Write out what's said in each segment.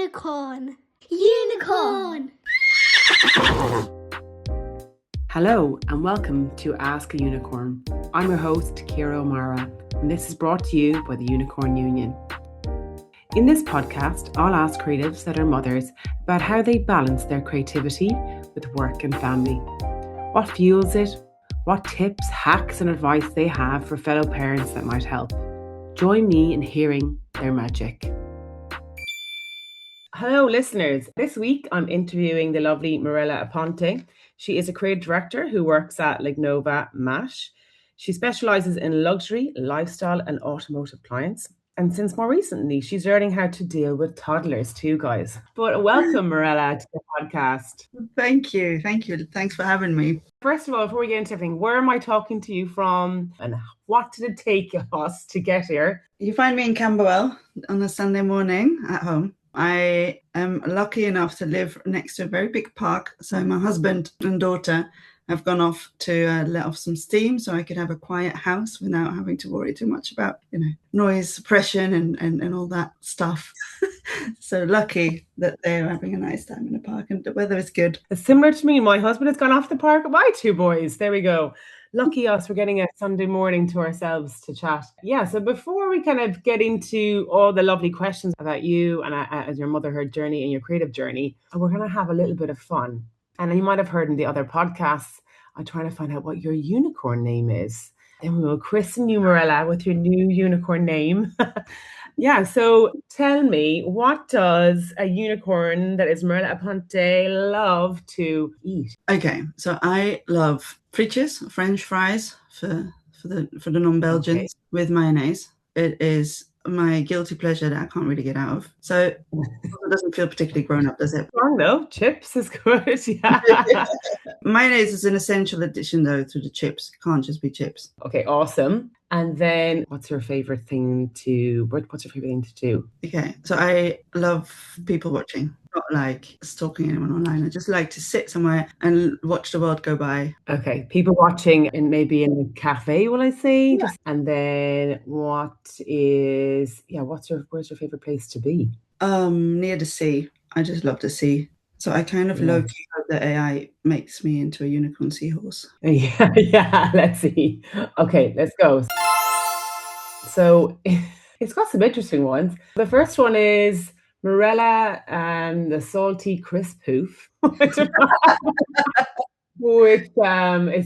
Unicorn. Unicorn. Hello and welcome to Ask a Unicorn. I'm your host, Ciara O'Mara, and this is brought to you by the Unicorn Union. In this podcast, I'll ask creatives that are mothers about how they balance their creativity with work and family. What fuels it? What tips, hacks and advice they have for fellow parents that might help. Join me in hearing their magic. Hello listeners. This week I'm interviewing the lovely Mirella Aponte. She is a creative director who works at Liganova MASH. She specialises in luxury, lifestyle and automotive clients. And since more recently, she's learning how to deal with toddlers too, guys. But welcome, Mirella, to the podcast. Thank you. Thanks for having me. First of all, before we get into everything, where am I talking to you from and what did it take us to get here? You find me in Camberwell on a Sunday morning at home. I am lucky enough to live next to a very big park. So my husband and daughter have gone off to let off some steam so I could have a quiet house without having to worry too much about, noise suppression and all that stuff. So lucky that they're having a nice time in the park and the weather is good. It's similar to me. My husband has gone off the park with my two boys. There we go. Lucky us, we're getting a Sunday morning to ourselves to chat. Yeah, so before we kind of get into all the lovely questions about you and as your motherhood journey and your creative journey, we're going to have a little bit of fun. And you might have heard in the other podcasts, I'm trying to find out what your unicorn name is. Then we will christen you, Mirella, with your new unicorn name. Yeah, so tell me, what does a unicorn that is Mirella Aponte love to eat? Okay, so I love frites, French fries for the non-Belgians with mayonnaise. It is my guilty pleasure that I can't really get out of. So it doesn't feel particularly grown up, does it? Wrong though, chips is good. Yeah. Mayonnaise is an essential addition though to the chips. It can't just be chips. Okay, awesome. And then what's your favorite thing to do? Okay, so I love people watching, not like stalking anyone online. I just like to sit somewhere and watch the world go by. Okay, people watching in maybe in a cafe, will I say? Yeah. And then where's your favorite place to be? Near the sea. I just love the sea. So I kind of low-key hope that AI makes me into a unicorn seahorse. Yeah, let's see. Okay, let's go. So it's got some interesting ones. The first one is Mirella and the salty crisp poof, which is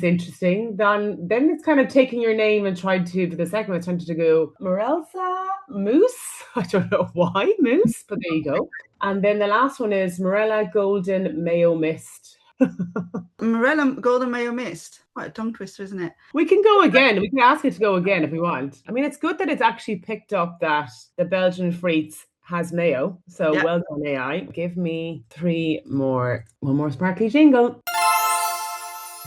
interesting. Then it's kind of taking your name and trying to, for the second one, it's trying to go Mirella Moose. I don't know why Moose, but there you go. And then the last one is Mirella Golden Mayo Mist. Mirella Golden Mayo Mist. Quite a tongue twister, isn't it? We can go again. We can ask it to go again if we want. I mean, it's good that it's actually picked up that the Belgian frites has mayo. So Well done, AI. Give me one more sparkly jingle.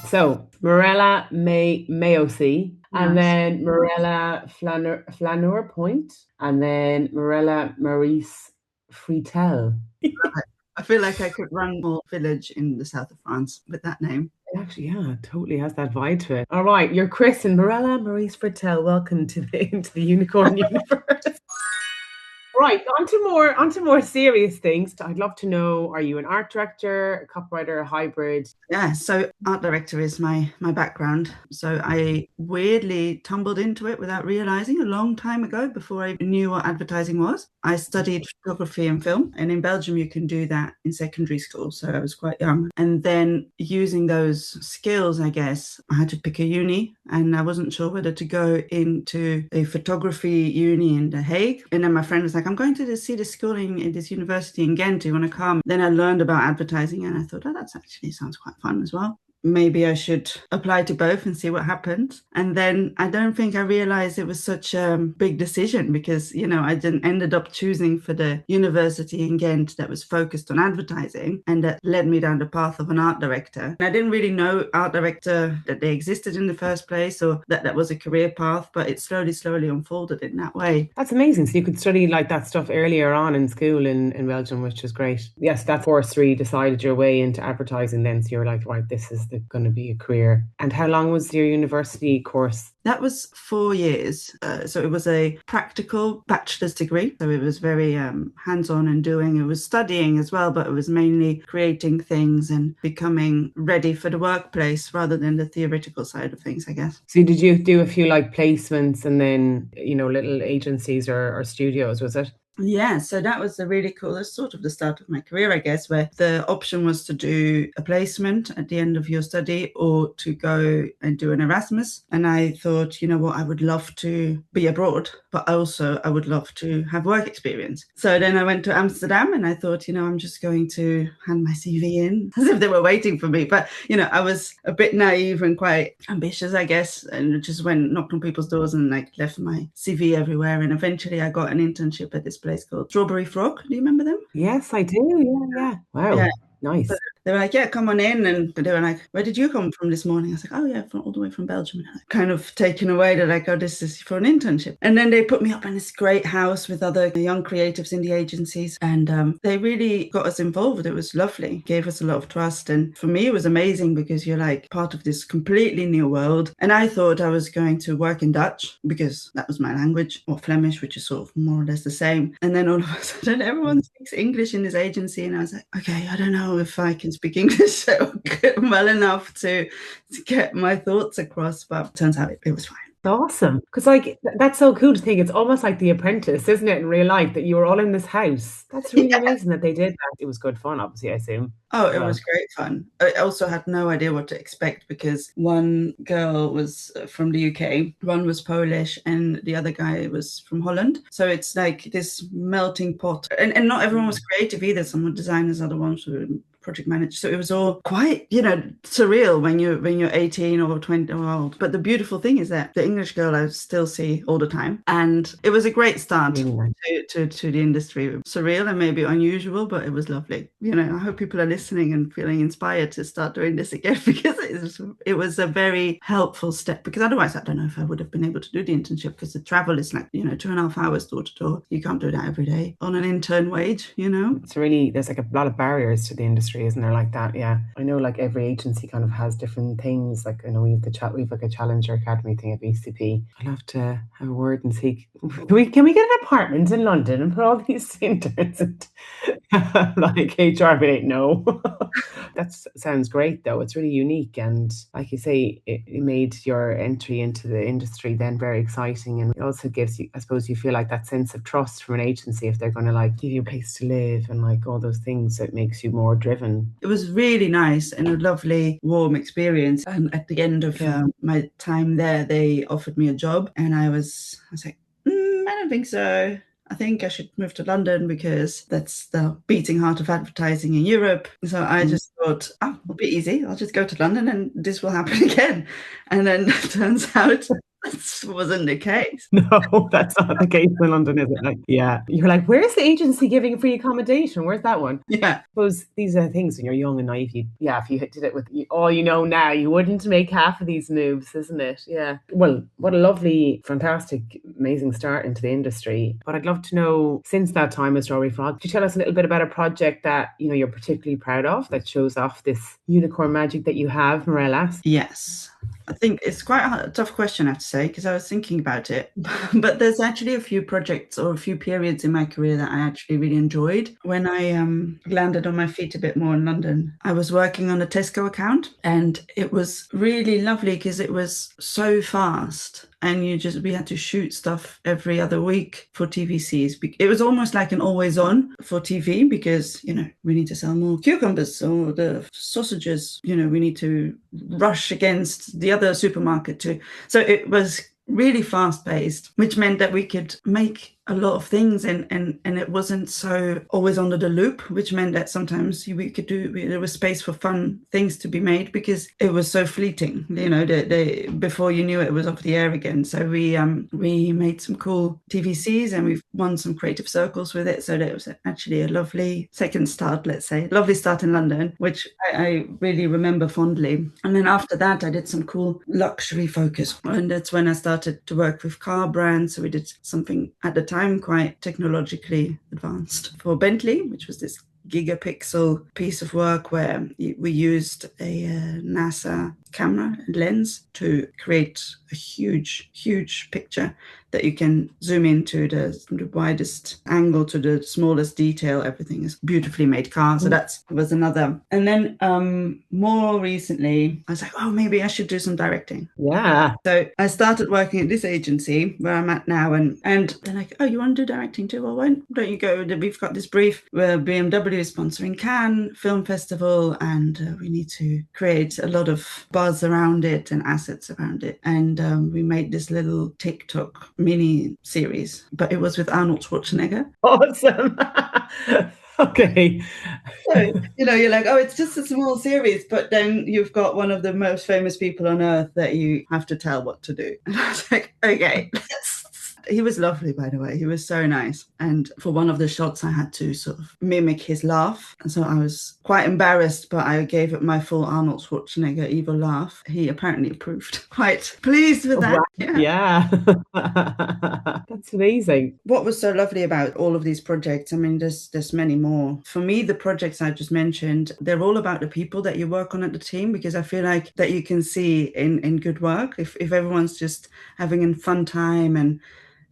So Mirella Mayo C, and then Mirella Flaneur Point, and then Mirella Maurice Fritel. I feel like I could run a village in the south of France with that name. Actually, yeah, it totally has that vibe to it. All right, you're Chris and Mirella Maurice Fritel. Welcome into the unicorn universe. Right, on to more serious things. I'd love to know, are you an art director, a copywriter, a hybrid? Yeah, so art director is my background. So I weirdly tumbled into it without realizing a long time ago before I knew what advertising was. I studied photography and film, and in Belgium you can do that in secondary school. So I was quite young. And then using those skills, I guess, I had to pick a uni and I wasn't sure whether to go into a photography uni in The Hague. And then my friend was like, I'm going to see this schooling at this university in Ghent. Do you want to come? Then I learned about advertising and I thought, that's actually sounds quite fun as well. Maybe I should apply to both and see what happens. And then I don't think I realized it was such a big decision because, I ended up choosing for the university in Ghent that was focused on advertising and that led me down the path of an art director. And I didn't really know art director that they existed in the first place or that was a career path, but it slowly unfolded in that way. That's amazing. So you could study like that stuff earlier on in school in Belgium, which is great. Yes, that forced really decided your way into advertising then. So you're like, right, this is going to be a career. And how long was your university course? That was 4 years. So it was a practical bachelor's degree. So it was very hands-on and doing. It was studying as well, but it was mainly creating things and becoming ready for the workplace rather than the theoretical side of things, I guess. So did you do a few like placements and then, little agencies or studios, was it? Yeah, so that was that's sort of the start of my career, I guess, where the option was to do a placement at the end of your study or to go and do an Erasmus. And I thought, you know what, I would love to be abroad, but also I would love to have work experience. So then I went to Amsterdam and I thought, I'm just going to hand my CV in as if they were waiting for me. But, I was a bit naive and quite ambitious, I guess, and just went knocked on people's doors and like left my CV everywhere. And eventually I got an internship at this place called Strawberry Frog. Do you remember them? Yes, I do. Yeah. Wow. Yeah. Nice. So they were like, yeah, come on in. And they were like, where did you come from this morning? I was like, oh, yeah, all the way from Belgium. And kind of taken away. They're like, oh, this is for an internship. And then they put me up in this great house with other young creatives in the agencies. And they really got us involved. It was lovely. Gave us a lot of trust. And for me, it was amazing because you're like part of this completely new world. And I thought I was going to work in Dutch because that was my language, or Flemish, which is sort of more or less the same. And then all of a sudden, everyone speaks English in this agency. And I was like, okay, I don't know if I can speak English well enough to get my thoughts across, but it turns out it was fine. Awesome. Because that's so cool to think. It's almost like The Apprentice, isn't it, in real life, that you were all in this house. That's really amazing that they did that. It was good fun, obviously, I assume. Oh, it was great fun. I also had no idea what to expect because one girl was from the UK, one was Polish, and the other guy was from Holland. So it's like this melting pot. And not everyone was creative either. Some were designers, other ones were project manager. So it was all quite, surreal when you're 18 or 20 or old. But the beautiful thing is that the English girl I still see all the time. And it was a great start to the industry. Surreal and maybe unusual, but it was lovely. I hope people are listening and feeling inspired to start doing this again because it was a very helpful step. Because otherwise, I don't know if I would have been able to do the internship because the travel is like, 2.5 hours door to door. You can't do that every day on an intern wage, It's really, there's like a lot of barriers to the industry, isn't there, like that? Yeah. I know like every agency kind of has different things. Like I know we've like a Challenger Academy thing at BCP. I'll have to have a word and see, can we get an apartment in London and put all these interns and like HR, but no. That sounds great though. It's really unique, and like you say, it made your entry into the industry then very exciting, and it also gives you, I suppose, you feel like that sense of trust from an agency if they're going to like give you a place to live and like all those things that makes you more driven. It was really nice and a lovely, warm experience. And at the end of my time there, they offered me a job, and I was like, I don't think so. I think I should move to London because that's the beating heart of advertising in Europe. So I just thought, it'll be easy. I'll just go to London and this will happen again. And then it turns out that wasn't the case. No, that's not the case in London, is it? Like, yeah. You're like, where's the agency giving free accommodation? Where's that one? Yeah. I suppose these are things when you're young and naive. If you did it with all you know now, you wouldn't make half of these moves, isn't it? Yeah. Well, what a lovely, fantastic, amazing start into the industry. But I'd love to know, since that time as Strawberry Frog, could you tell us a little bit about a project that, you're particularly proud of that shows off this unicorn magic that you have, Mirella? Yes. I think it's quite a tough question, I have to say, because I was thinking about it. But there's actually a few projects or a few periods in my career that I actually really enjoyed. When I landed on my feet a bit more in London, I was working on a Tesco account, and it was really lovely because it was so fast. And we had to shoot stuff every other week for TVCs. It was almost like an always on for TV because, we need to sell more cucumbers or the sausages, we need to rush against the other supermarket too. So it was really fast paced, which meant that we could make a lot of things and it wasn't so always under the loop, which meant that sometimes there was space for fun things to be made because it was so fleeting, before you knew it was off the air again. So we made some cool TVCs and we've won some creative circles with it. So that was actually a lovely second start, let's say, lovely start in London, which I really remember fondly. And then after that, I did some cool luxury focus, and that's when I started to work with car brands. So we did something at the time quite technologically advanced for Bentley, which was this gigapixel piece of work where we used a NASA camera and lens to create a huge picture that you can zoom into the widest angle to the smallest detail. Everything is beautifully made car. So that was another. And then more recently, I was like, oh, maybe I should do some directing. Yeah. So I started working at this agency where I'm at now, and they're like, oh, you want to do directing too? Well, why don't you go? We've got this brief where BMW is sponsoring Cannes Film Festival, and we need to create a lot of buzz around it and assets around it. And we made this little TikTok mini series, but it was with Arnold Schwarzenegger. Awesome. Okay. So, you're like, oh, it's just a small series, but then you've got one of the most famous people on earth that you have to tell what to do. And I was like, okay. He was lovely, by the way. He was so nice. And for one of the shots, I had to sort of mimic his laugh. And so I was quite embarrassed, but I gave it my full Arnold Schwarzenegger evil laugh. He apparently approved. Quite pleased with that. Wow. Yeah. That's amazing. What was so lovely about all of these projects, I mean, there's many more. For me, the projects I just mentioned, they're all about the people that you work on at the team, because I feel like that you can see in good work, if everyone's just having a fun time and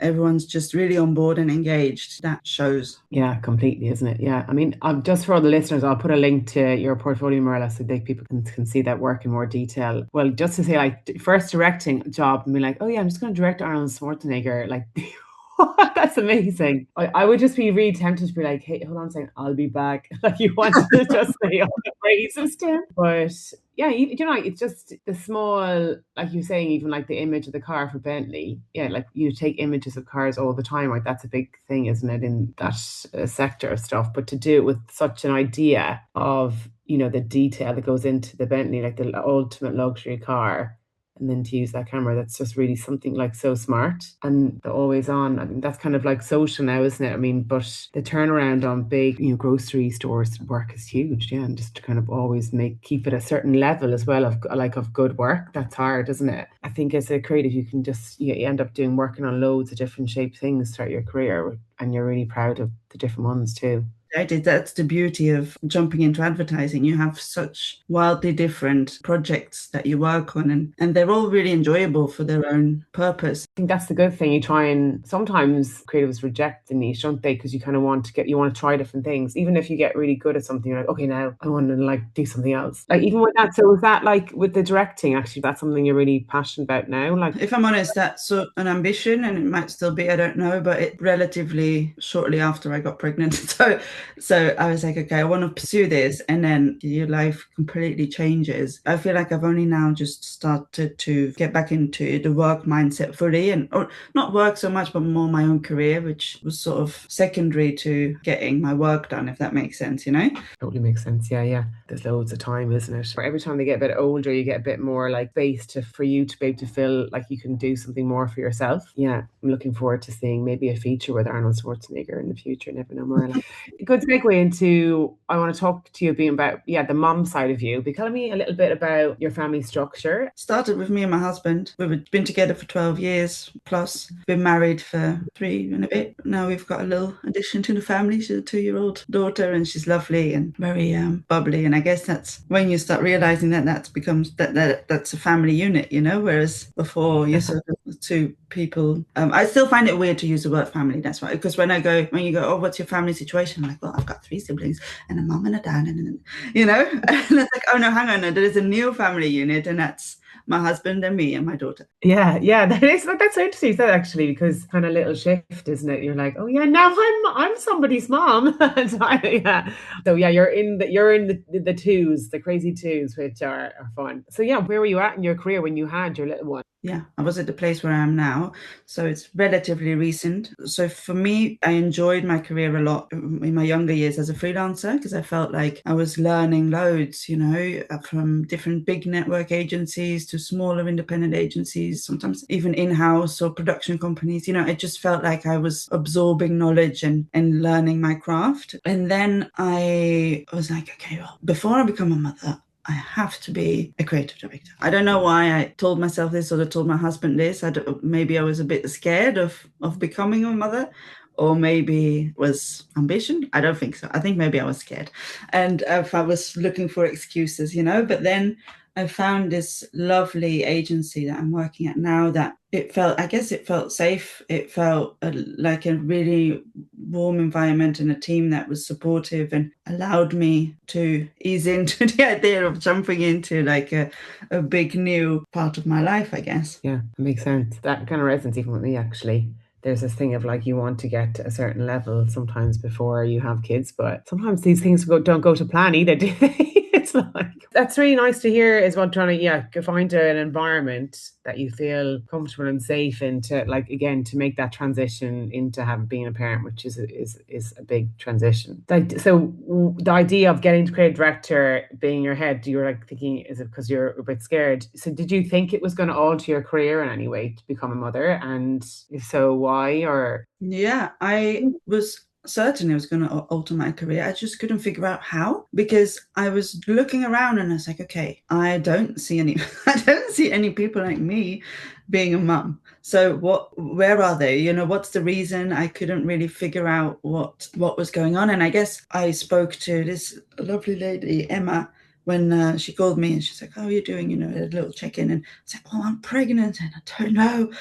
everyone's just really on board and engaged, that shows. Yeah, completely, isn't it? Yeah. I mean, just for all the listeners, I'll put a link to your portfolio, Mirella, so people can see that work in more detail. Well, just to say, like, first directing job and be like, oh yeah, I'm just going to direct Arnold Schwarzenegger. Like, that's amazing. I would just be really tempted to be like, hey, hold on a second, I'll be back. Like, you want to just say all the praises to him. But yeah, it's just the small, like you're saying, even like the image of the car for Bentley. Yeah, like you take images of cars all the time. Like, that's a big thing, isn't it, in that sector of stuff. But to do it with such an idea of, the detail that goes into the Bentley, like the ultimate luxury car, and then to use that camera, that's just really something like so smart. And the always on, I mean, that's kind of like social now, isn't it? I mean, but the turnaround on big, grocery stores work is huge. Yeah. And just to kind of always keep it a certain level as well of good work. That's hard, isn't it? I think as a creative, you can just, you end up working on loads of different shaped things throughout your career, and you're really proud of the different ones too. That's the beauty of jumping into advertising. You have such wildly different projects that you work on, and they're all really enjoyable for their own purpose. I think that's the good thing. You try, and sometimes creatives reject the niche, don't they? Because you kind of want to try different things. Even if you get really good at something, you're like, okay, now I want to do something else. Like, even with that. So is that like with the directing, actually, that's something you're really passionate about now? Like, if I'm honest, that's an ambition, and it might still be, I don't know, but it relatively shortly after I got pregnant. So I was like, okay, I want to pursue this. And then your life completely changes. I feel like I've only now just started to get back into the work mindset fully, or not work so much, but more my own career, which was sort of secondary to getting my work done, if that makes sense, Totally makes sense. Yeah. There's loads of time, isn't it? Every time they get a bit older, you get a bit more like space for you to be able to feel like you can do something more for yourself. Yeah. I'm looking forward to seeing maybe a feature with Arnold Schwarzenegger in the future. Never know, Mirella. Good segue into, I want to talk to you about the mom side of you. Tell me a little bit about your family structure. Started with me and my husband. We've been together for 12 years plus, been married for 3 and a bit. Now we've got a little addition to the family. She's a 2-year-old daughter, and she's lovely and very bubbly. And I guess that's when you start realizing that becomes that's a family unit, whereas before you're sort of two people. I still find it weird to use the word family. That's why, because when you go, oh, what's your family situation? I'm like, well, I've got 3 siblings and a mum and a dad, and and it's like, oh no, hang on, there is a new family unit, and that's my husband and me and my daughter. Yeah, that's so interesting that, actually, because kind of little shift, isn't it? You're like, oh yeah, now I'm somebody's mom. So yeah, you're in the twos, the crazy twos, which are fun. So yeah, where were you at in your career when you had your little one? Yeah, I was at the place where I am now, so it's relatively recent. So for me, I enjoyed my career a lot in my younger years as a freelancer, because I felt like I was learning loads, from different big network agencies to smaller independent agencies, sometimes even in-house or production companies. I just felt like I was absorbing knowledge and learning my craft. And then I was like, okay, well, before I become a mother, I have to be a creative director. I don't know why I told myself this, or I told my husband this. Maybe I was a bit scared of becoming a mother, or maybe it was ambition. I don't think so. I think maybe I was scared. And if I was looking for excuses, but then I found this lovely agency that I'm working at now that it felt safe. It felt like a really warm environment and a team that was supportive and allowed me to ease into the idea of jumping into like a big new part of my life, I guess. Yeah, it makes sense. That kind of resonates even with me, actually. There's this thing of like you want to get to a certain level sometimes before you have kids, but sometimes these things don't go to plan either, do they? It's like that's really nice to hear is what trying to find an environment that you feel comfortable and safe in to like again to make that transition into being a parent, which is a big transition. So the idea of getting to creative director being your head, you were like thinking, is it because you're a bit scared? So did you think it was going to alter your career in any way to become a mother? And if so, why? Or yeah, I was certain it was going to alter my career. I just couldn't figure out how, because I was looking around and I was like, okay, I don't see any people like me being a mum. So where are they? What's the reason? I couldn't really figure out what was going on. And I guess I spoke to this lovely lady, Emma, when she called me and she's like, how are you doing? A little check-in. And I was like, oh, I'm pregnant and I don't know,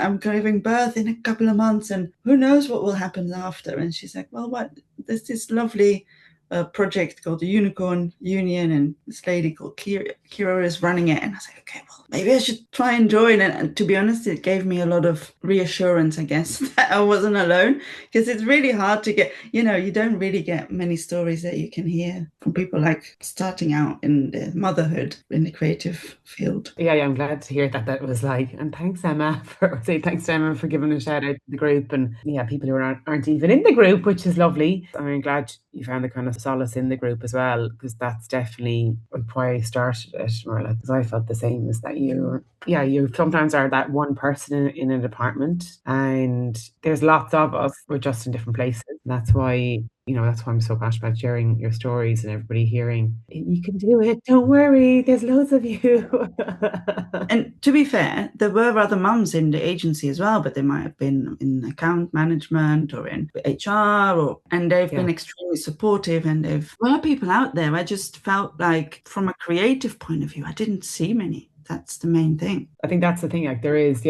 I'm giving birth in a couple of months and who knows what will happen after. And she's like, well, there's this lovely project called the Unicorn Union and this lady called Kira is running it. And I was like, okay, well, maybe I should try and join. And to be honest, it gave me a lot of reassurance, I guess, that I wasn't alone, because it's really hard to get, you don't really get many stories that you can hear from people like starting out in the motherhood in the creative field. Yeah, I'm glad to hear that was like, and thanks to Emma for giving a shout out to the group, and people who aren't even in the group, which is lovely. I'm glad you found the kind of solace in the group as well, because that's definitely why I started it, Mirella, because I felt the same as that you sometimes are that one person in a department and there's lots of us, we're just in different places. That's why I'm so passionate about sharing your stories and everybody hearing, you can do it, don't worry, there's loads of you. And to be fair, there were other mums in the agency as well, but they might have been in account management or in HR, and they've been extremely supportive, and there were people out there. I just felt like from a creative point of view, I didn't see many. That's the main thing. I think that's the thing. Like there is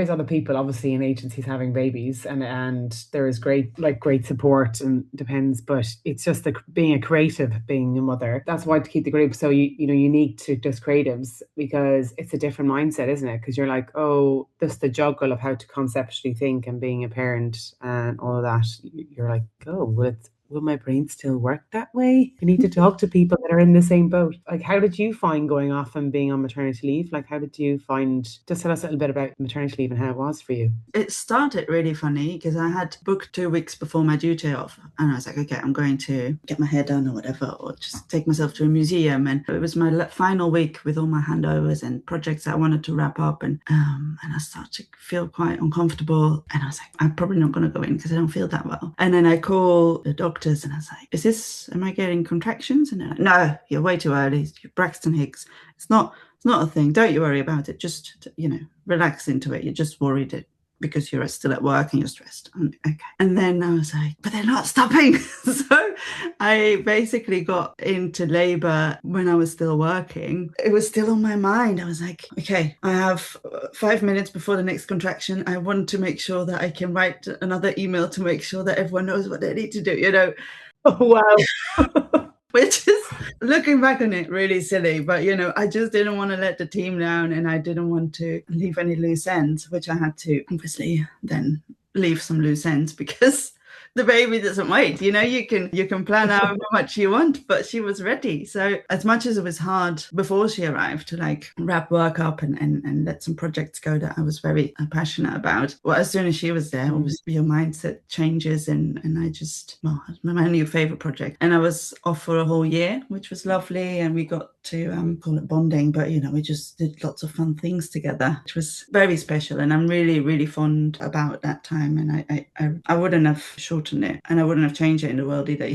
other people obviously in agencies having babies, and there is great support and depends. But it's just being a creative, being a mother. That's why to keep the group so unique to just creatives, because it's a different mindset, isn't it? Because you're like, oh, just the juggle of how to conceptually think and being a parent and all of that. You're like, oh, will my brain still work that way? You need to talk to people that are in the same boat. Like, how did you find going off and being on maternity leave? Like, how did you find, just tell us a little bit about maternity leave and how it was for you. It started really funny because I had booked 2 weeks before my due date off. And I was like, okay, I'm going to get my hair done or whatever, or just take myself to a museum. And it was my final week with all my handovers and projects that I wanted to wrap up. And I started to feel quite uncomfortable. And I was like, I'm probably not going to go in because I don't feel that well. And then I called the doctors and I was like, am I getting contractions? And they're like, no, you're way too early. You're Braxton Hicks. It's not a thing. Don't you worry about it. Just, relax into it. You're just worried because you're still at work and you're stressed. Okay. And then I was like, but they're not stopping. So I basically got into labor when I was still working. It was still on my mind. I was like, okay, I have 5 minutes before the next contraction. I want to make sure that I can write another email to make sure that everyone knows what they need to do, Oh, wow. Which is, looking back on it, really silly. But, I just didn't want to let the team down and I didn't want to leave any loose ends, which I had to obviously then leave some loose ends because the baby doesn't wait. You can plan out how much you want, but she was ready. So as much as it was hard before she arrived to wrap work up and let some projects go that I was very passionate about, well, as soon as she was there, obviously your mindset changes and I just, my new favorite project. And I was off for a whole year, which was lovely. And we got to call it bonding, but we just did lots of fun things together, which was very special. And I'm really, really fond about that time. And I wouldn't have shortened shortened it, and I wouldn't have changed it in the world either.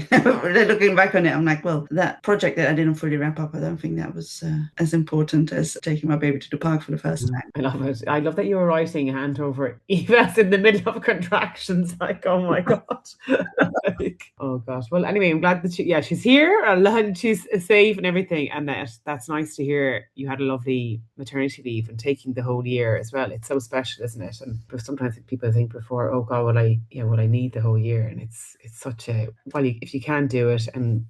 Looking back on it, I'm like, well, that project that I didn't fully wrap up, I don't think that was as important as taking my baby to the park for the first time. I love it. I love that you were writing hand over Eva's in the middle of contractions. Like, oh my God. Like, oh gosh. Well, anyway, I'm glad that she's here. I'm glad she's safe and everything. And that's nice to hear. You had a lovely maternity leave and taking the whole year as well. It's so special, isn't it? And sometimes people think before, oh God, will I need the whole year? And it's such a, if you can do it and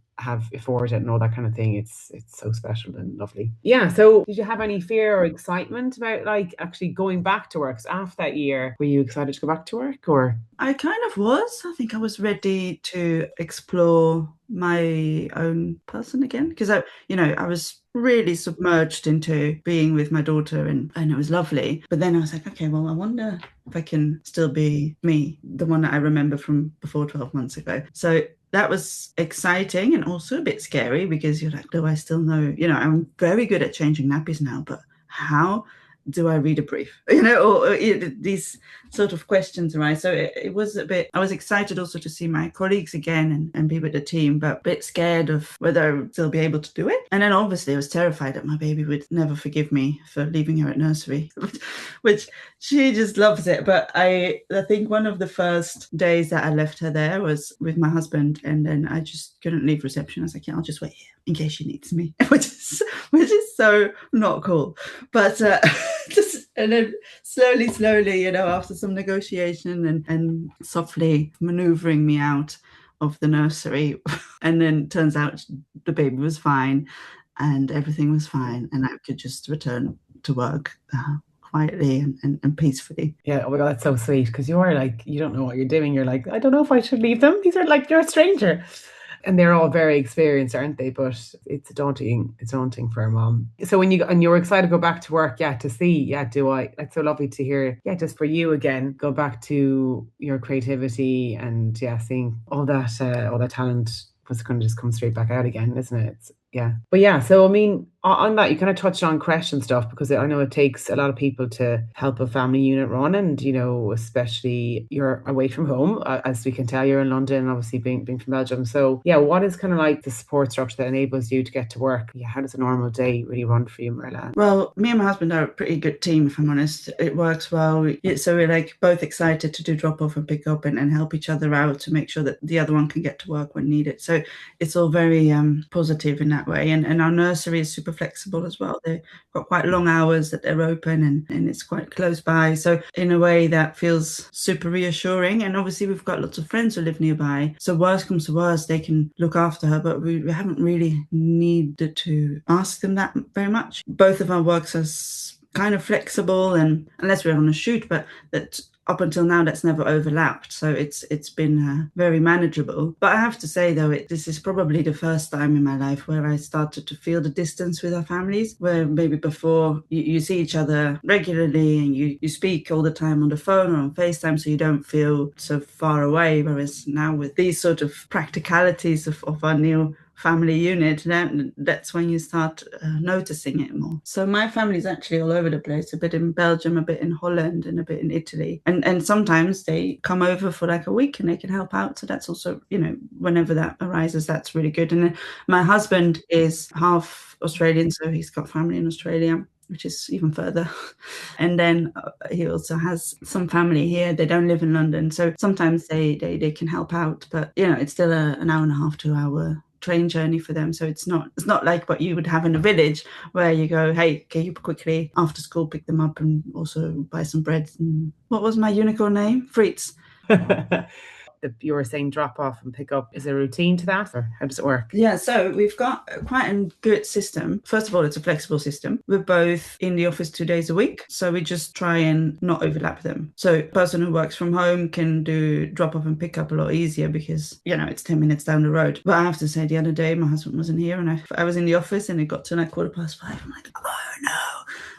afford it and all that kind of thing, it's so special and lovely. Yeah. So did you have any fear or excitement about like actually going back to work? So after that year, were you excited to go back to work, or? I kind of was. I think I was ready to explore my own person again, because I was really submerged into being with my daughter, and it was lovely. But then I was like, okay, well, I wonder if I can still be me, the one that I remember from before 12 months ago. So that was exciting and also a bit scary, because you're like, do I still know? I'm very good at changing nappies now, but how do I read a brief? Or these sort of questions arise. So it was a bit, I was excited also to see my colleagues again and be with the team, but a bit scared of whether I would still be able to do it. And then obviously I was terrified that my baby would never forgive me for leaving her at nursery, which she just loves it. But I think one of the first days that I left her there was with my husband, and then I just couldn't leave reception. I was like, yeah, I'll just wait here in case she needs me, which is so not cool. But and then slowly, after some negotiation and softly maneuvering me out of the nursery, and then turns out the baby was fine and everything was fine, and I could just return to work quietly and peacefully. Yeah, oh my God, that's so sweet, because you are like, you don't know what you're doing. You're like, I don't know if I should leave them. These are like, you're a stranger. And they're all very experienced, aren't they? But it's daunting for a mom. So when you were excited to go back to work, to see, it's so lovely to hear, just for you again, go back to your creativity and seeing all that talent was going to just come straight back out again, isn't it? But so I mean, on that, you kind of touched on creche and stuff, because I know it takes a lot of people to help a family unit run, and especially you're away from home, as we can tell, you're in London, obviously being from Belgium. So what is kind of like the support structure that enables you to get to work? How does a normal day really run for you, Mirella? Well, me and my husband are a pretty good team, if I'm honest. It works well. So we're like both excited to do drop off and pick up and help each other out to make sure that the other one can get to work when needed. So it's all very positive in that way. And our nursery is super flexible as well. They've got quite long hours that they're open, and it's quite close by. So in a way that feels super reassuring. And obviously we've got lots of friends who live nearby. So worst comes to worst, they can look after her, but we haven't really needed to ask them that very much. Both of our works are kind of flexible, and unless we're on a shoot, but that up until now, that's never overlapped. So it's been very manageable. But I have to say, though, this is probably the first time in my life where I started to feel the distance with our families, where maybe before you see each other regularly and you speak all the time on the phone or on FaceTime, so you don't feel so far away. Whereas now with these sort of practicalities of our new family unit, that's when you start noticing it more. So my family's actually all over the place, a bit in Belgium, a bit in Holland, and a bit in Italy. And sometimes they come over for like a week and they can help out. So that's also, whenever that arises, that's really good. And then my husband is half Australian, so he's got family in Australia, which is even further. And then he also has some family here. They don't live in London. So sometimes they can help out. But, it's still an hour and a half, 2 hour train journey for them. So it's not like what you would have in a village where you go, hey, can you quickly after school pick them up and also buy some bread? And what was my unicorn name? Frites. You were saying drop off and pick up. Is there a routine to that, or how does it work? Yeah, so we've got quite a good system. First of all, it's a flexible system. We're both in the office 2 days a week, so we just try and not overlap them. So a person who works from home can do drop off and pick up a lot easier because, it's 10 minutes down the road. But I have to say, the other day, my husband wasn't here and I was in the office and it got to like 5:15. I'm like, oh no,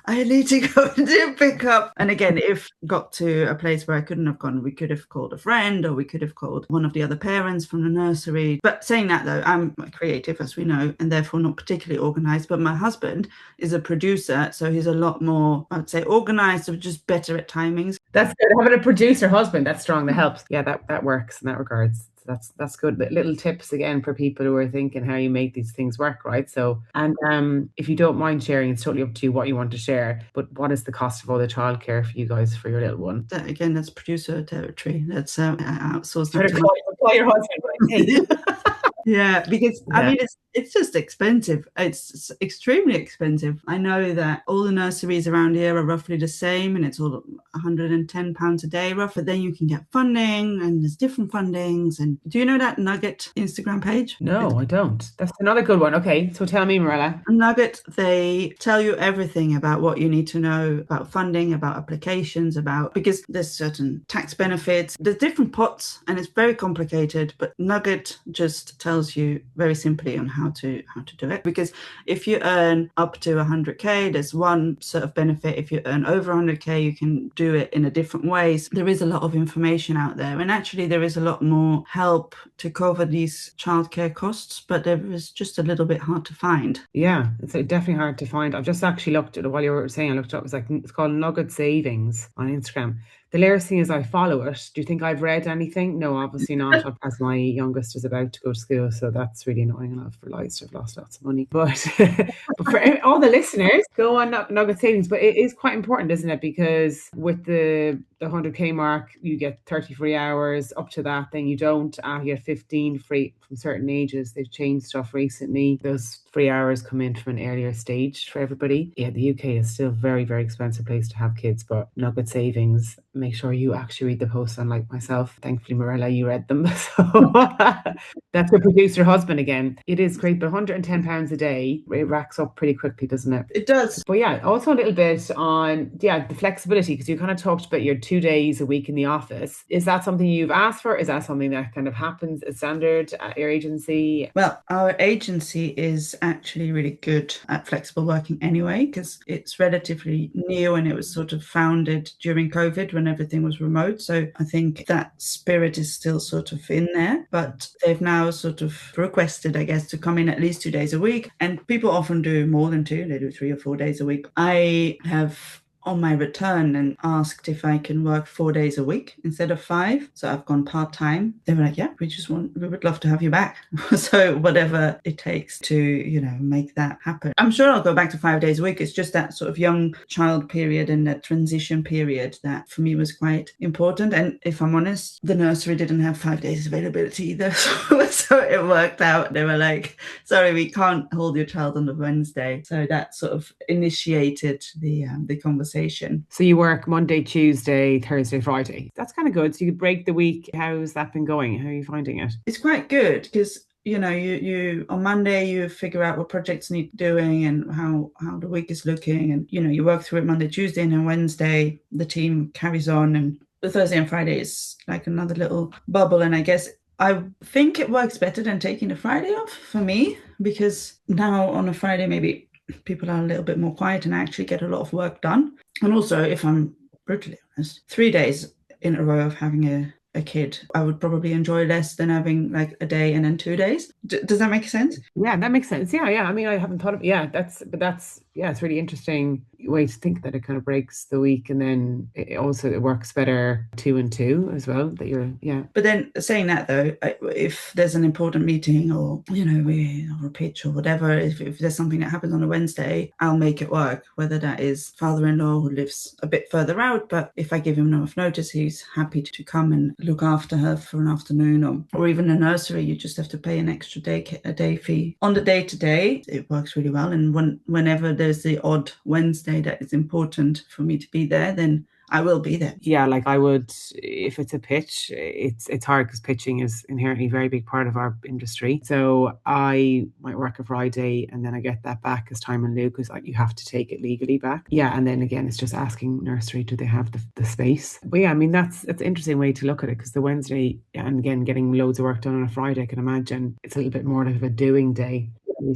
I need to go and do pick up. And again, if got to a place where I couldn't have gone, we could have called a friend or we could have called one of the other parents from the nursery. But saying that though, I'm creative, as we know, and therefore not particularly organized. But my husband is a producer, so he's a lot more, I would say, organized, or just better at timings. That's good. Having a producer husband, that's strong. That helps. Yeah, that works in that regards. That's good. Little tips again for people who are thinking how you make these things work, right? So, and if you don't mind sharing, it's totally up to you what you want to share. But what is the cost of all the childcare for you guys for your little one? That, again, that's producer territory. That's outsourced. Try to call your husband, right? Hey. Yeah, because I Yeah. mean, it's just expensive. It's extremely expensive. I know that all the nurseries around here are roughly the same, and it's all £110 a day, rough. But then you can get funding, and there's different fundings. And do you know that Nugget Instagram page? No, I don't. That's another good one. Okay, so tell me, Mirella. Nugget, they tell you everything about what you need to know about funding, about applications, because there's certain tax benefits, there's different pots, and it's very complicated. But Nugget just tells you very simply on how to do it. Because if you earn up to 100k, there's one sort of benefit. If you earn over 100k, you can do it in a different ways. There is a lot of information out there, and actually there is a lot more help to cover these childcare costs, but there is just a little bit hard to find. Yeah, it's definitely hard to find. I've just actually looked at it while you were saying. I looked it up. It's called Nugget Savings on Instagram. The hilarious thing is I follow it. Do you think I've read anything? No, obviously not. As my youngest is about to go to school, so that's really annoying. And I've realised I've lost lots of money. But but for all the listeners, go on Nugget Savings. But it is quite important, isn't it? Because with the 100k mark, you get 30 free hours. Up to that, then you don't. You get 15 free from certain ages. They've changed stuff recently. Those free hours come in from an earlier stage for everybody. Yeah, the UK is still a very, very expensive place to have kids, but Nugget Savings, make sure you actually read the posts, unlike myself. Thankfully, Mirella, you read them. So that's the producer husband again. It is great, but £110 a day, it racks up pretty quickly, doesn't it? It does. But yeah, also a little bit on, the flexibility, because you kind of talked about your 2 days a week in the office. Is that something you've asked for? Is that something that kind of happens as standard at your agency? Well, our agency is actually really good at flexible working anyway, because it's relatively new and it was sort of founded during COVID when everything was remote. So I think that spirit is still sort of in there, but they've now sort of requested, I guess, to come in at least 2 days a week. And people often do more than two. They do 3 or 4 days a week. I have on my return and asked if I can work 4 days a week instead of 5. So I've gone part-time. They were like, yeah, we would love to have you back. So whatever it takes to, make that happen. I'm sure I'll go back to 5 days a week. It's just that sort of young child period and that transition period that for me was quite important. And if I'm honest, the nursery didn't have 5 days availability either. So it worked out. They were like, sorry, we can't hold your child on the Wednesday. So that sort of initiated the conversation. So you work Monday, Tuesday, Thursday, Friday. That's kind of good. So you could break the week. How's that been going? How are you finding it? It's quite good because you on Monday you figure out what projects need doing and how the week is looking, and you work through it Monday, Tuesday, and then Wednesday the team carries on, and the Thursday and Friday is like another little bubble. And I guess I think it works better than taking the Friday off for me, because now on a Friday maybe people are a little bit more quiet and I actually get a lot of work done. And also, if I'm brutally honest, 3 days in a row of having a kid, I would probably enjoy less than having like a day and then 2 days. Does that make sense? Yeah, that makes sense. Yeah. I mean, I haven't thought of, it's really interesting way to think that it kind of breaks the week, and then it works better 2 and 2 as well. But then saying that though, if there's an important meeting or or a pitch or whatever, if there's something that happens on a Wednesday, I'll make it work. Whether that is father-in-law who lives a bit further out, but if I give him enough notice, he's happy to come and look after her for an afternoon, or even a nursery. You just have to pay an extra a day fee on the day-to-day. It works really well. And whenever there's the odd Wednesday that is important for me to be there, then I will be there. Yeah, like I would, if it's a pitch, it's hard because pitching is inherently a very big part of our industry. So I might work a Friday and then I get that back as time in lieu because you have to take it legally back. Yeah, and then again, it's just asking nursery, do they have the space? But yeah, I mean, that's an interesting way to look at it, because the Wednesday, and again, getting loads of work done on a Friday, I can imagine it's a little bit more of a doing day.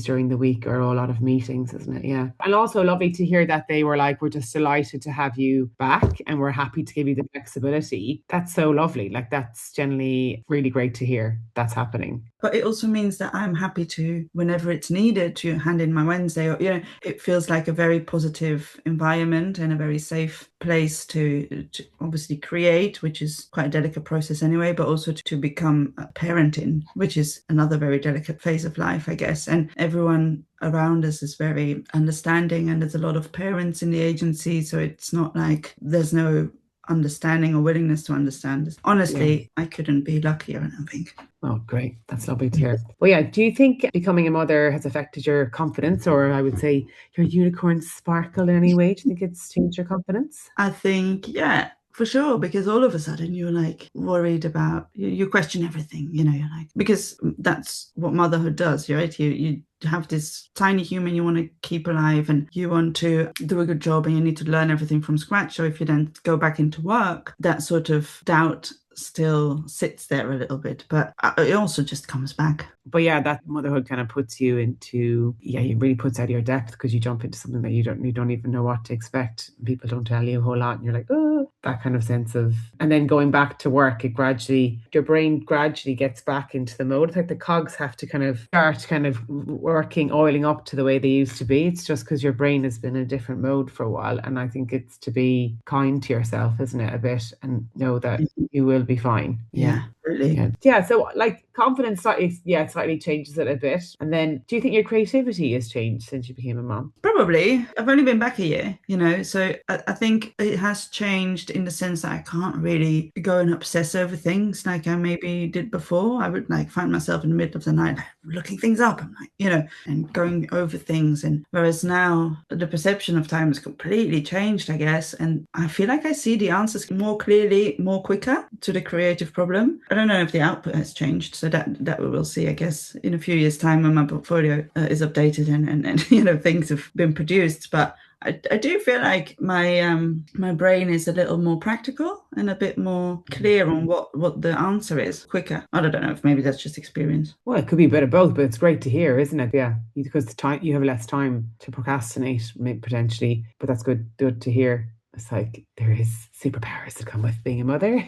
during the week or a lot of meetings, isn't it? Yeah. And also lovely to hear that they were like, we're just delighted to have you back and we're happy to give you the flexibility. That's so lovely. Like that's generally really great to hear that's happening. But it also means that I'm happy to, whenever it's needed, to hand in my Wednesday. Or, it feels like a very positive environment and a very safe place to obviously create, which is quite a delicate process anyway, but also to become a parent in, which is another very delicate phase of life, I guess. And everyone around us is very understanding, and there's a lot of parents in the agency. So it's not like there's no understanding or willingness to understand. Honestly, I couldn't be luckier, I don't think. Oh, great. That's lovely to hear. Well, yeah. Do you think becoming a mother has affected your confidence, or I would say your unicorn sparkle in any way? Do you think it's changed your confidence? I think, yeah, for sure, because all of a sudden you're like worried about, you question everything, you're like, because that's what motherhood does, right? You have this tiny human you want to keep alive and you want to do a good job and you need to learn everything from scratch. So if you then go back into work, that sort of doubt still sits there a little bit, but it also just comes back. But yeah, that motherhood kind of puts you into, it really puts out of your depth because you jump into something that you don't even know what to expect. People don't tell you a whole lot and you're like, oh, that kind of sense of, and then going back to work, your brain gradually gets back into the mode. It's like the cogs have to kind of start kind of working, oiling up to the way they used to be. It's just because your brain has been in a different mode for a while. And I think it's to be kind to yourself, isn't it, a bit, and know that you will be fine. Yeah, really. Yeah. So like confidence slightly changes it a bit. And then do you think your creativity has changed since you became a mom? Probably. I've only been back a year, so I think it has changed in the sense that I can't really go and obsess over things like I maybe did before. I would like find myself in the middle of the night looking things up and and going over things. And whereas now the perception of time has completely changed, I guess. And I feel like I see the answers more clearly, more quicker to the creative problem. I don't know if the output has changed. So that we will see, I guess, in a few years' time when my portfolio is updated and things have been produced. But I do feel like my brain is a little more practical and a bit more clear on what the answer is quicker. I don't know if maybe that's just experience. Well, it could be a bit of both, but it's great to hear, isn't it? Yeah, because you have less time to procrastinate, potentially. But that's good to hear. It's like there is superpowers that come with being a mother.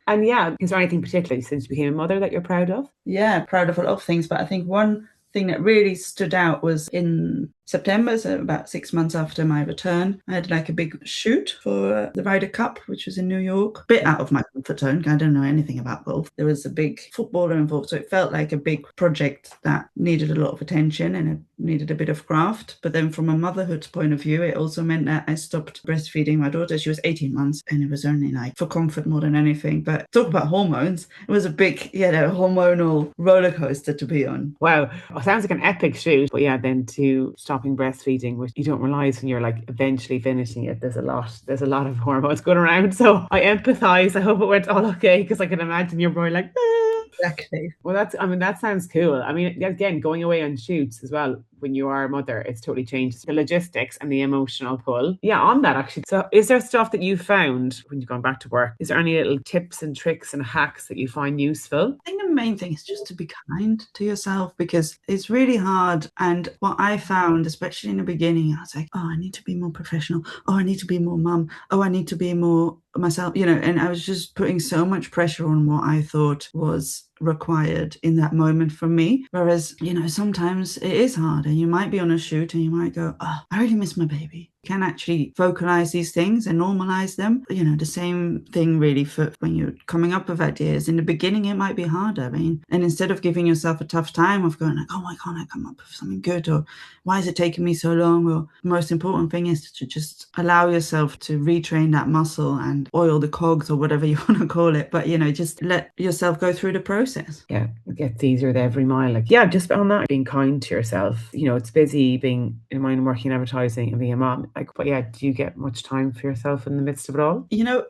And yeah, is there anything particularly since you became a mother that you're proud of? Yeah, proud of a lot of things, but I think one thing that really stood out was in September, so about 6 months after my return, I had like a big shoot for the Ryder Cup, which was in New York. Bit out of my comfort zone. I don't know anything about golf. There was a big footballer involved, so it felt like a big project that needed a lot of attention and it needed a bit of craft. But then from a motherhood point of view, it also meant that I stopped breastfeeding my daughter. She was 18 months and it was only like for comfort more than anything. But talk about hormones. It was a big, hormonal roller coaster to be on. Wow. Well, sounds like an epic shoot. But yeah, then to stopping breastfeeding, which you don't realize when you're like eventually finishing it, there's a lot of hormones going around. So I empathize. I hope it went all okay, because I can imagine your boy like, ah. Exactly. Well, that sounds cool. I mean, again, going away on shoots as well, when you are a mother, it's totally changed the logistics and the emotional pull. Yeah, on that actually. So is there stuff that you found when you're going back to work? Is there any little tips and tricks and hacks that you find useful? I think the main thing is just to be kind to yourself, because it's really hard. And what I found, especially in the beginning, I was like, oh, I need to be more professional. Oh, I need to be more mum. Oh, I need to be more myself, and I was just putting so much pressure on what I thought was required in that moment for me. Whereas, sometimes it is hard and you might be on a shoot and you might go, oh, I really miss my baby. You can actually vocalize these things and normalize them. The same thing really for when you're coming up with ideas. In the beginning, it might be harder. And instead of giving yourself a tough time of going like, oh, why can't I come up with something good? Or why is it taking me so long? Or the most important thing is to just allow yourself to retrain that muscle and oil the cogs or whatever you want to call it. But, just let yourself go through the process. Yeah, it gets easier with every mile. Like, yeah, just on that, being kind to yourself. It's busy being in mind working in advertising and being a mom. But yeah, do you get much time for yourself in the midst of it all?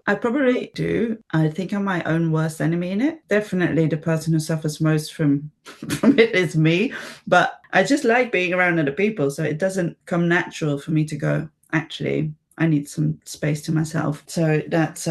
I probably do. I think I'm my own worst enemy in it. Definitely the person who suffers most from it is me. But I just like being around other people. So it doesn't come natural for me to go, actually, I need some space to myself. So that's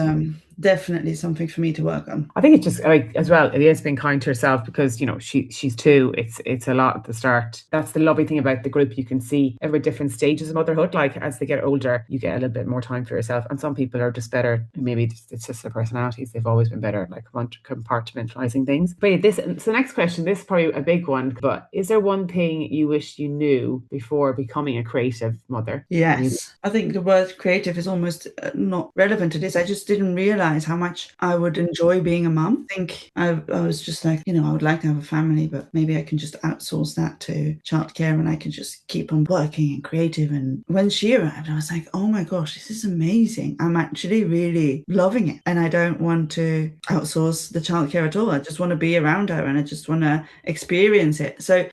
definitely something for me to work on. I think it's just like, as well, it is being kind to herself, because, you know, she's 2. It's a lot at the start. That's the lovely thing about the group. You can see every different stages of motherhood. Like, as they get older, you get a little bit more time for yourself. And some people are just better. Maybe it's just their personalities. They've always been better, like compartmentalizing things. But yeah, so the next question, this is probably a big one, but is there one thing you wish you knew before becoming a creative mother? Yes, I think the word creative is almost not relevant to this. I just didn't realize how much I would enjoy being a mum. I think I was just like, you know, I would like to have a family, but maybe I can just outsource that to childcare and I can just keep on working and creative. And when she arrived, I was like, oh my gosh, this is amazing. I'm actually really loving it. And I don't want to outsource the childcare at all. I just want to be around her and I just want to experience it. So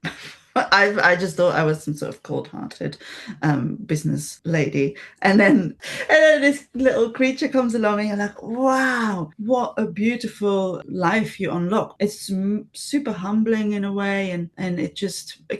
I just thought I was some sort of cold-hearted business lady, and then this little creature comes along, and you're like, "Wow, what a beautiful life you unlock!" It's super humbling in a way, and it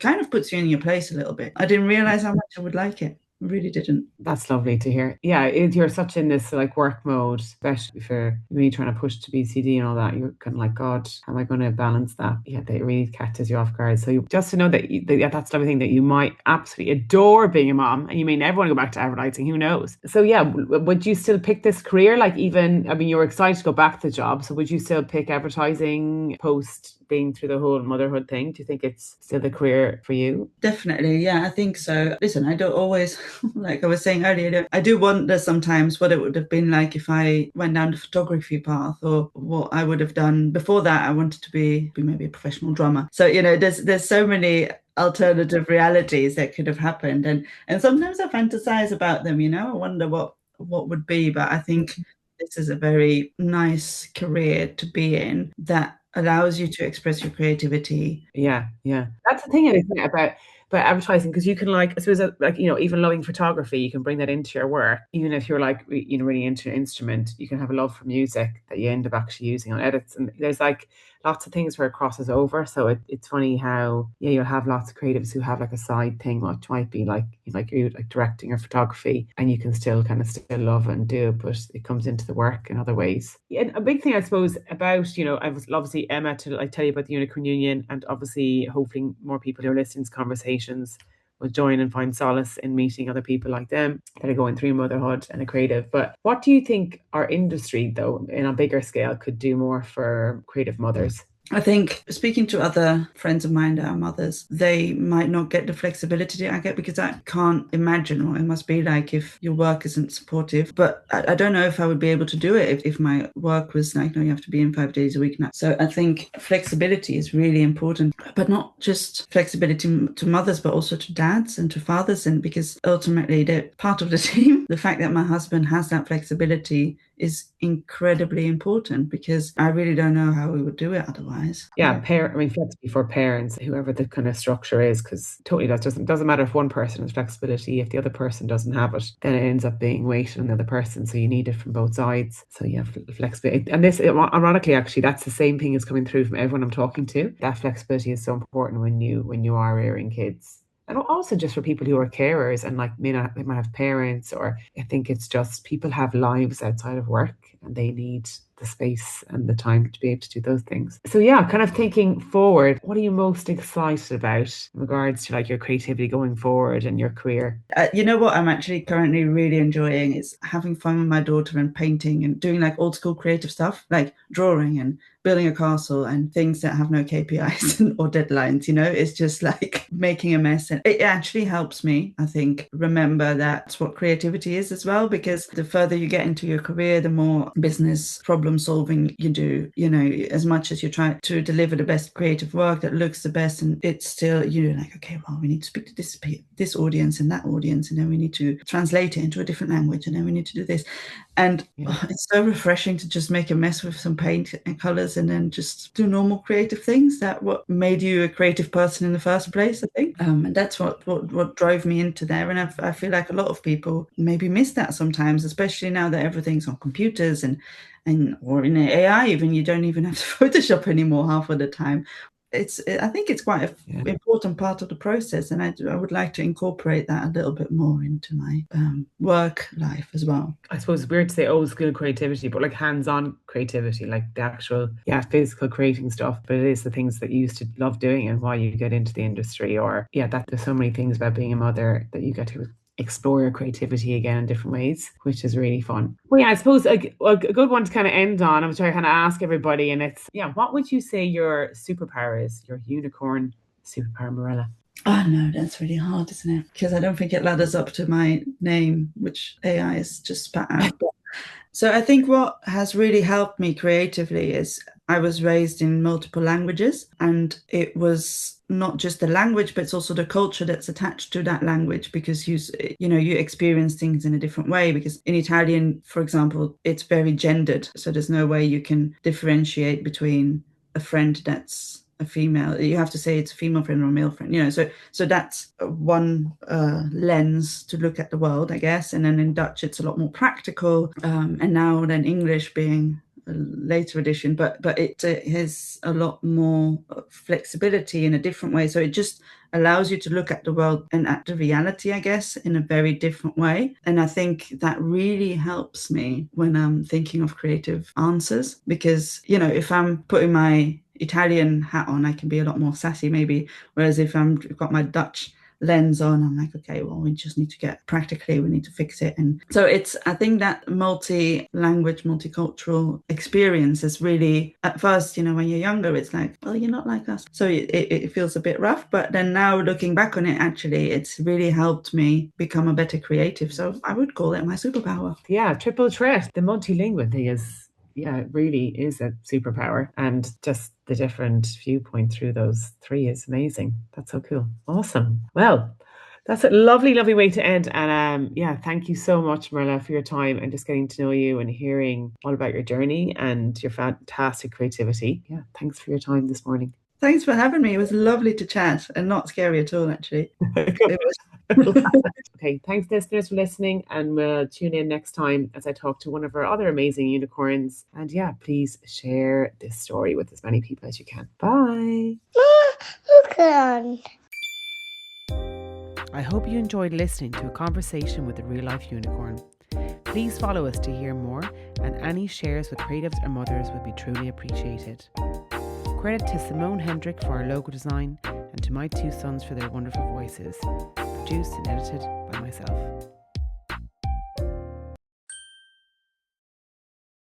kind of puts you in your place a little bit. I didn't realize how much I would like it. I really didn't. That's lovely to hear. Yeah, you're such in this like work mode, especially for when you're trying to push to BCD and all that. You're kind of like, God, how am I going to balance that? Yeah, that really catches you off guard. So just to know that, that's the other thing, that you might absolutely adore being a mom, and you may never want to go back to advertising. Who knows? So yeah, would you still pick this career? Like, even, I mean, you were excited to go back to the job, so would you still pick advertising post being through the whole motherhood thing? Do you think it's still the career for you? Definitely, yeah, I think so. Listen, I don't always, like I was saying earlier, I do wonder sometimes what it would have been like if I went down the photography path, or what I would have done. Before that, I wanted to be maybe a professional drummer. So, you know, there's so many alternative realities that could have happened, and sometimes I fantasize about them. You know, I wonder what would be. But I think this is a very nice career to be in that allows you to express your creativity. Yeah. That's the thing, isn't it, about advertising, because you can, like, I suppose, like, you know, even loving photography, you can bring that into your work. Even if you're like, you know, really into an instrument, you can have a love for music that you end up actually using on edits. And there's like lots of things where it crosses over. So it's funny how, yeah, you'll have lots of creatives who have like a side thing, which might be like you, like directing or photography, and you can still love and do it, but it comes into the work in other ways. Yeah, and a big thing, I suppose, about, you know, I was obviously Emma to like tell you about the Unicorn Union, and obviously hopefully more people who are listening to conversations will join and find solace in meeting other people like them that are going through motherhood and a creative. But what do you think our industry, though, in a bigger scale, could do more for creative mothers? I think speaking to other friends of mine that are mothers, they might not get the flexibility that I get, because I can't imagine what it must be like if your work isn't supportive. But I don't know if I would be able to do it if my work was like, no, you have to be in 5 days a week now. So I think flexibility is really important, but not just flexibility to mothers, but also to dads and to fathers. And because ultimately they're part of the team, the fact that my husband has that flexibility is incredibly important, because I really don't know how we would do it otherwise. Yeah, flexibility for parents, whoever the kind of structure is, because totally that doesn't matter if one person has flexibility. If the other person doesn't have it, then it ends up being weighted on the other person. So you need it from both sides. So yeah, flexibility. And this, ironically, actually, that's the same thing is coming through from everyone I'm talking to. That flexibility is so important when you are rearing kids. And also just for people who are carers and like they might have parents, or I think it's just people have lives outside of work and they need the space and the time to be able to do those things. So yeah, kind of thinking forward, what are you most excited about in regards to like your creativity going forward and your career? You know what I'm actually currently really enjoying is having fun with my daughter and painting and doing like old school creative stuff, like drawing and building a castle and things that have no KPIs or deadlines. You know, it's just like making a mess, and it actually helps me, I think, remember that's what creativity is as well, because the further you get into your career, the more business problem solving you do. You know, as much as you're trying to deliver the best creative work that looks the best, and it's still, you're like, okay, well, we need to speak to this audience and that audience, and then we need to translate it into a different language, and then we need to do this. And it's so refreshing to just make a mess with some paint and colors and then just do normal creative things. That what made you a creative person in the first place, I think. And that's what drove me into there. And I feel like a lot of people maybe miss that sometimes, especially now that everything's on computers and or in AI even. You don't even have to Photoshop anymore half of the time. I think it's quite an important part of the process, and I would like to incorporate that a little bit more into my work life as well. I suppose it's weird to say old school creativity, but like hands-on creativity, like the actual, physical creating stuff. But it is the things that you used to love doing and why you get into the industry, or that there's so many things about being a mother that you get to explore your creativity again in different ways, which is really fun. Well, I suppose a good one to kind of end on, which I kind of ask everybody, and it's, what would you say your superpower is, your unicorn superpower, Mirella? Oh no, that's really hard, isn't it? Because I don't think it ladders up to my name, which AI is just spat out. So I think what has really helped me creatively is I was raised in multiple languages, and it was not just the language, but it's also the culture that's attached to that language, because you experience things in a different way. Because in Italian, for example, it's very gendered. So there's no way you can differentiate between a friend that's a female. You have to say it's a female friend or a male friend, so that's one lens to look at the world, I guess. And then in Dutch it's a lot more practical, and now then English being a later edition, but it has a lot more flexibility in a different way. So it just allows you to look at the world and at the reality, I guess, in a very different way. And I think that really helps me when I'm thinking of creative answers, because if I'm putting my Italian hat on, I can be a lot more sassy maybe, whereas if I've got my Dutch lens on, I'm like, okay, well, we just need to get practically, we need to fix it. And so I think that multi-language, multicultural experience is really, at first, when you're younger, it's like, well, you're not like us, so it feels a bit rough. But then now looking back on it, actually it's really helped me become a better creative. So I would call it my superpower. Triple threat. The multilingual thing is, it really is a superpower, and just the different viewpoint through those three is amazing. That's so cool. Awesome. Well, that's a lovely, lovely way to end. And thank you so much, Mirella, for your time and just getting to know you and hearing all about your journey and your fantastic creativity. Thanks for your time this morning. Thanks for having me. It was lovely to chat and not scary at all, actually. Okay, thanks listeners for listening, and we'll tune in next time as I talk to one of our other amazing unicorns. And please share this story with as many people as you can. Bye. I hope you enjoyed listening to a conversation with a real-life unicorn. Please follow us to hear more, and any shares with creatives or mothers would be truly appreciated. Credit to Simone Hendrick for our logo design, and to my two sons for their wonderful voices. Produced and edited by myself.